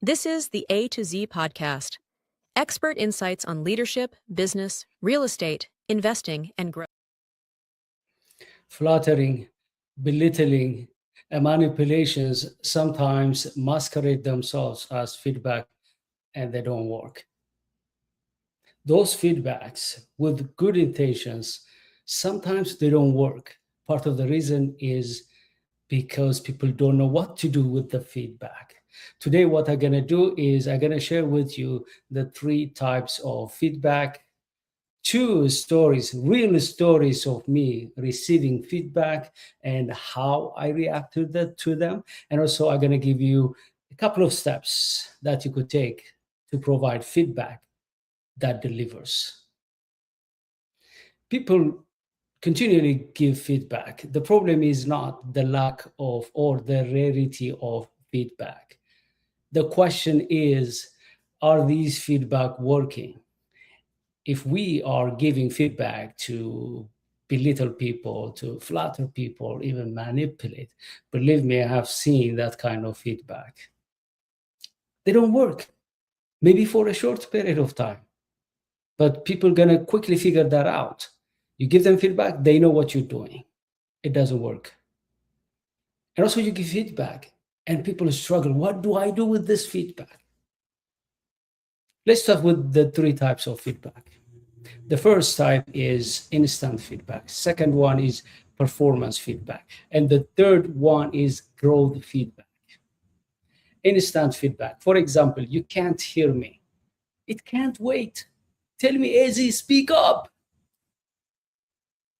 This is the A to Z podcast. Expert insights on leadership, business, real estate, investing, and growth. Flattering, belittling, and manipulations sometimes masquerade themselves as feedback and they don't work. Those feedbacks with good intentions, sometimes they don't work. Part of the reason is because people don't know what to do with the feedback. Today, what I'm going to do is I'm going to share with you the three types of feedback, two stories, real stories of me receiving feedback and how I reacted to them. And also, I'm going to give you a couple of steps that you could take to provide feedback that delivers. People continually give feedback. The problem is not the lack of or the rarity of feedback. The question is, are these feedback working? If we are giving feedback to belittle people, to flatter people, even manipulate, believe me, I have seen that kind of feedback. They don't work, maybe for a short period of time, but people are going to quickly figure that out. You give them feedback, they know what you're doing. It doesn't work. And also you give feedback and people struggle. What do I do with this feedback? Let's start with the three types of feedback. The first type is instant feedback. Second one is performance feedback. And the third one is growth feedback. Instant feedback. For example, you can't hear me. It can't wait. Tell me, Izzy, speak up.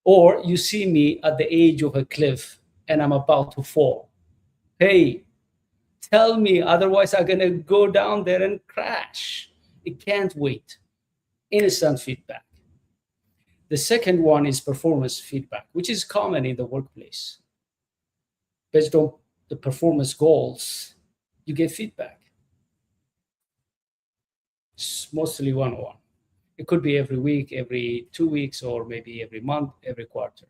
Or you see me at the edge of a cliff and I'm about to fall. Hey, tell me, otherwise I'm going to go down there and crash. It can't wait. Instant feedback. The second one is performance feedback, which is common in the workplace. Based on the performance goals, you get feedback. It's mostly one-on-one. It could be every week, every 2 weeks, or maybe every month, every quarter.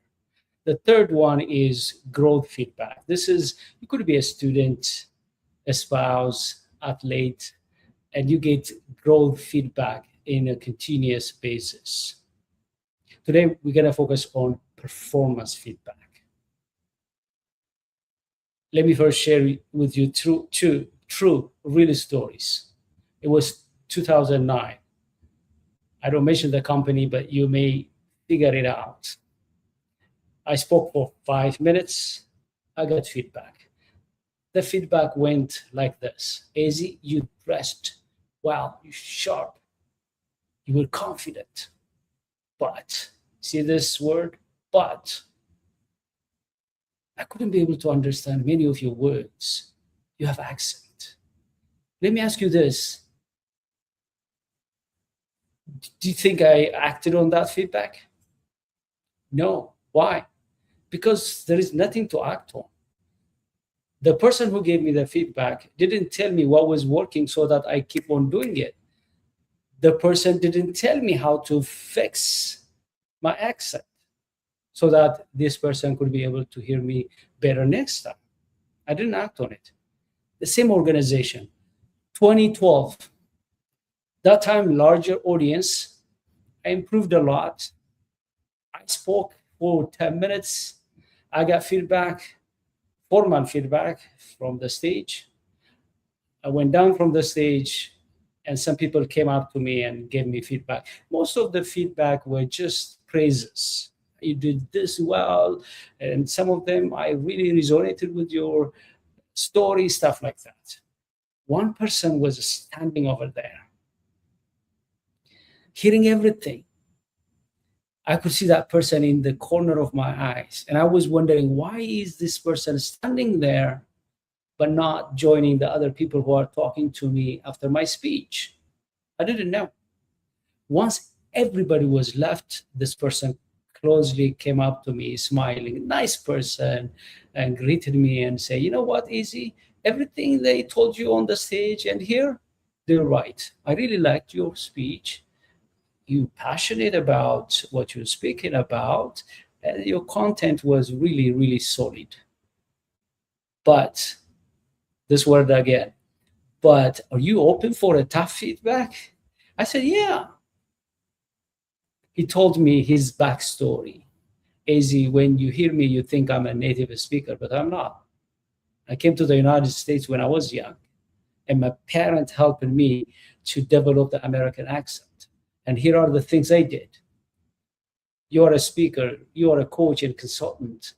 The third one is growth feedback. You could be a student, a spouse, athlete, and you get growth feedback in a continuous basis. Today, we're going to focus on performance feedback. Let me first share with you two true real stories. It was 2009. I don't mention the company, but you may figure it out. I spoke for 5 minutes. I got feedback. The feedback went like this. Izzy, you dressed well, you're sharp, you were confident. But, see this word? But. I couldn't be able to understand many of your words. You have accent. Let me ask you this. Do you think I acted on that feedback? No. Why? Because there is nothing to act on. The person who gave me the feedback didn't tell me what was working so that I keep on doing it. The person didn't tell me how to fix my accent so that this person could be able to hear me better next time. I didn't act on it. The same organization, 2012, that time larger audience, I improved a lot. I spoke for 10 minutes. I got feedback, formal feedback from the stage. I went down from the stage and some people came up to me and gave me feedback. Most of the feedback were just praises. You did this well. And some of them, I really resonated with your story, stuff like that. One person was standing over there, hearing everything. I could see that person in the corner of my eyes. And I was wondering, why is this person standing there, but not joining the other people who are talking to me after my speech? I didn't know. Once everybody was left, this person closely came up to me, smiling, nice person, and greeted me and say, you know what, Izzy, everything they told you on the stage and here, they're right. I really liked your speech. You're passionate about what you're speaking about, and your content was really, really solid. But this word again, but are you open for a tough feedback? I said, yeah. He told me his backstory. AZ, when you hear me, you think I'm a native speaker, but I'm not. I came to the United States when I was young, and my parents helped me to develop the American accent. And here are the things I did. You are a speaker, you are a coach and consultant.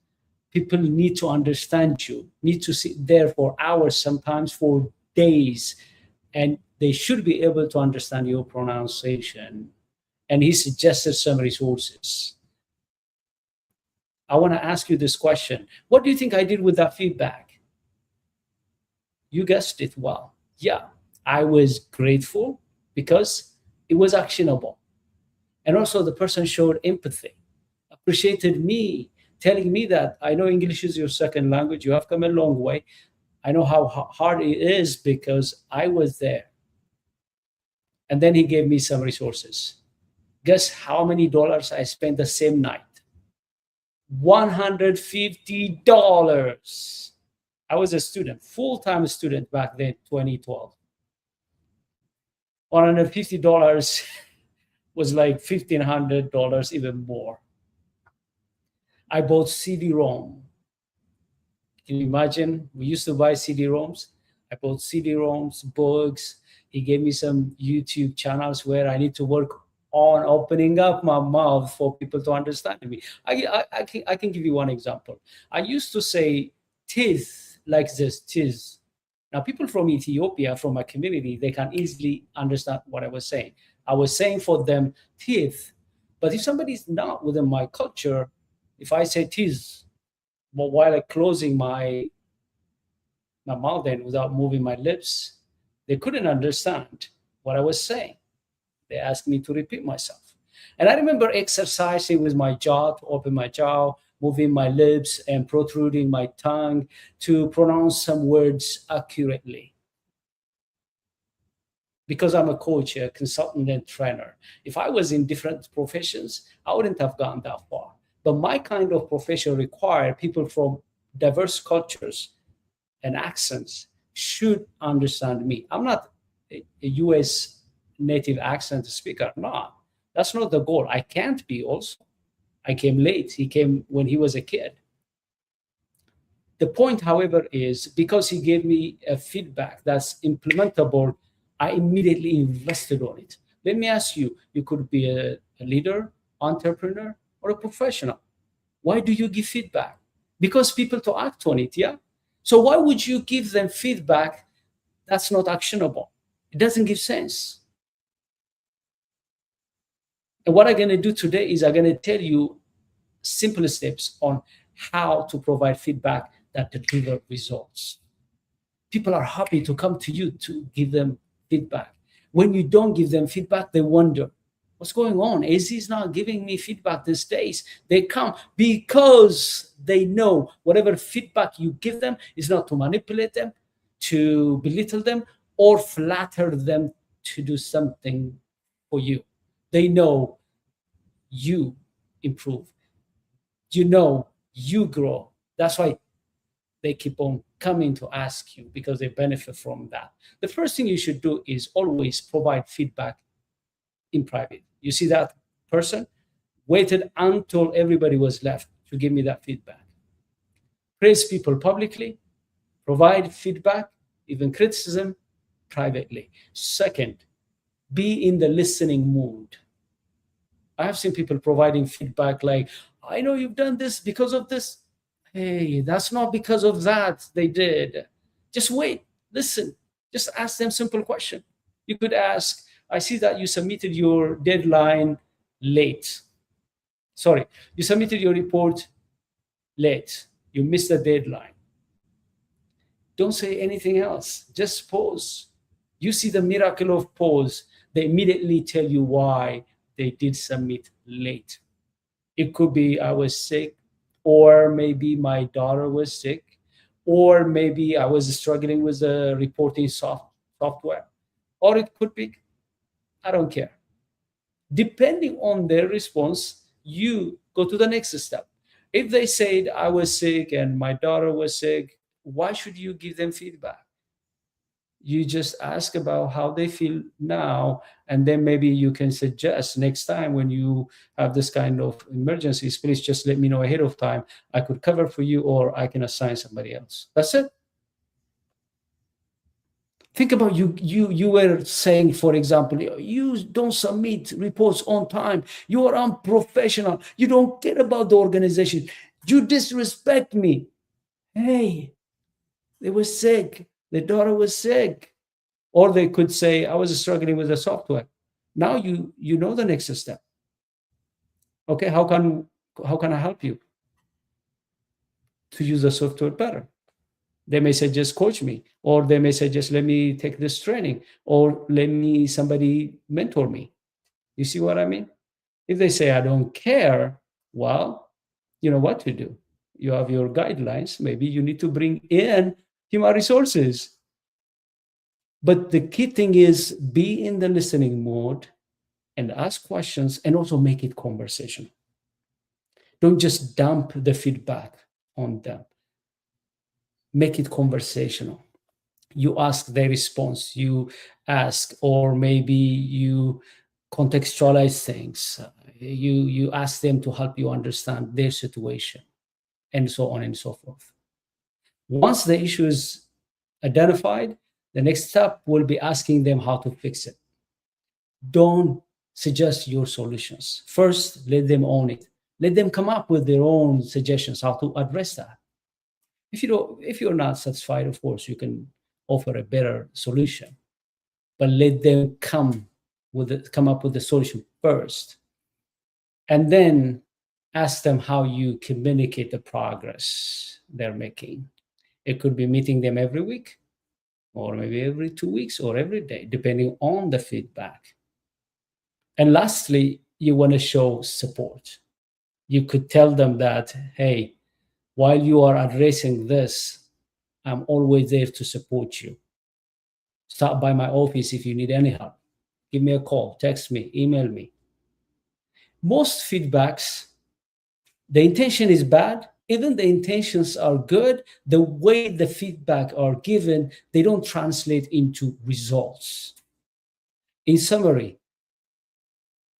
People need to understand you, need to sit there for hours, sometimes for days, and they should be able to understand your pronunciation. And he suggested some resources. I want to ask you this question. What do you think I did with that feedback? You guessed it well. Yeah, I was grateful because it was actionable. And also, the person showed empathy, appreciated me, telling me that I know English is your second language. You have come a long way. I know how hard it is because I was there. And then he gave me some resources. Guess how many dollars I spent the same night? $150. I was a student, full-time student back then, 2012. $150 was like $1,500, even more. I bought CD-ROM. Can you imagine? We used to buy CD-ROMs. I bought CD-ROMs, books. He gave me some YouTube channels where I need to work on opening up my mouth for people to understand me. I can give you one example. I used to say teeth like this, teeth. Now, people from Ethiopia, from my community, they can easily understand what I was saying. I was saying for them teeth. But if somebody's not within my culture, if I say teeth, but while I closing my mouth and without moving my lips, they couldn't understand what I was saying. They asked me to repeat myself. And I remember exercising with my jaw to open my jaw, moving my lips and protruding my tongue to pronounce some words accurately. Because I'm a coach, a consultant, and trainer. If I was in different professions, I wouldn't have gone that far. But my kind of profession require people from diverse cultures and accents should understand me. I'm not a US native accent speaker. No, that's not the goal. I can't be also. I came late. He came when he was a kid. The point, however, is because he gave me a feedback that's implementable, I immediately invested on it. Let me ask you, you could be a leader, entrepreneur, or a professional. Why do you give feedback? Because people to act on it, yeah? So why would you give them feedback that's not actionable? It doesn't give sense. And what I'm going to do today is I'm going to tell you simple steps on how to provide feedback that deliver results. People are happy to come to you to give them feedback. When you don't give them feedback, they wonder, what's going on? AZ is not giving me feedback these days. They come because they know whatever feedback you give them is not to manipulate them, to belittle them, or flatter them to do something for you. They know you improve. You know you grow. That's why they keep on coming to ask you because they benefit from that. The first thing you should do is always provide feedback in private. You see that person waited until everybody was left to give me that feedback. Praise people publicly, provide feedback, even criticism, privately. Second, be in the listening mood. I have seen people providing feedback like, I know you've done this because of this. Hey, that's not because of that they did. Just wait, listen, just ask them simple question. You could ask, I see that you submitted your deadline late. Sorry, you submitted your report late. You missed the deadline. Don't say anything else. Just pause. You see the miracle of pause. They immediately tell you why they did submit late. It could be I was sick, or maybe my daughter was sick, or maybe I was struggling with the reporting software, or it could be I don't care. Depending on their response, you go to the next step. If they said I was sick and my daughter was sick, why should you give them feedback? You just ask about how they feel now, and then maybe you can suggest next time when you have this kind of emergencies, please just let me know ahead of time. I could cover for you, or I can assign somebody else. That's it. Think about you were saying, for example, you don't submit reports on time. You are unprofessional. You don't care about the organization. You disrespect me. Hey, they were sick. The daughter was sick. Or they could say, I was struggling with the software. Now you know the next step. Okay, how can I help you to use the software better? They may say, just coach me, or they may say, just let me take this training, or let me somebody mentor me. You see what I mean? If they say, I don't care, well, you know what to do. You have your guidelines. Maybe you need to bring in human resources. But the key thing is be in the listening mode and ask questions, and also make it conversation. Don't just dump the feedback on them. Make it conversational. You ask their response, you ask, or maybe you contextualize things. You ask them to help you understand their situation, and so on and so forth. Once the issue is identified, the next step will be asking them how to fix it. Don't suggest your solutions. First, let them own it. Let them come up with their own suggestions how to address that. If you're not satisfied, of course, you can offer a better solution, but let them come up with the solution first, and then ask them how you communicate the progress they're making. It could be meeting them every week, or maybe every 2 weeks, or every day, depending on the feedback. And lastly, you want to show support. You could tell them that, hey, while you are addressing this, I'm always there to support you. Stop by my office if you need any help. Give me a call, text me, email me. Most feedbacks, the intention is bad. Even the intentions are good. The way the feedback are given, they don't translate into results. In summary,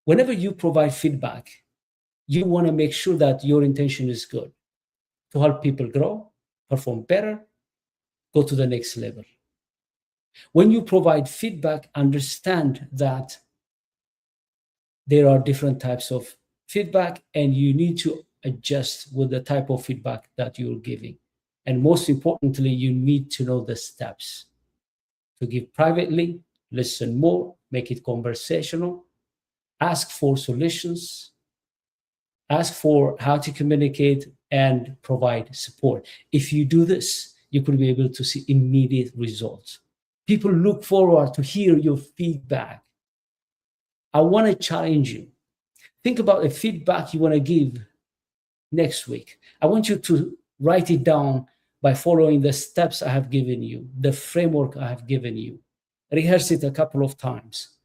whenever you provide feedback, you want to make sure that your intention is good, to help people grow, perform better, go to the next level. When you provide feedback, understand that there are different types of feedback, and you need to adjust with the type of feedback that you're giving. And most importantly, you need to know the steps to give privately, listen more, make it conversational, ask for solutions, ask for how to communicate, and provide support. If you do this, you could be able to see immediate results. People look forward to hear your feedback. I want to challenge you. Think about a feedback you want to give next week. I want you to write it down by following the steps I have given you, the framework I have given you. Rehearse it a couple of times.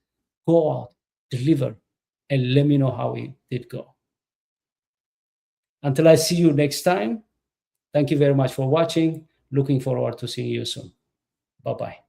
Go out, deliver, and let me know how it did go. Until I see you next time, thank you very much for watching. Looking forward to seeing you soon. Bye-bye.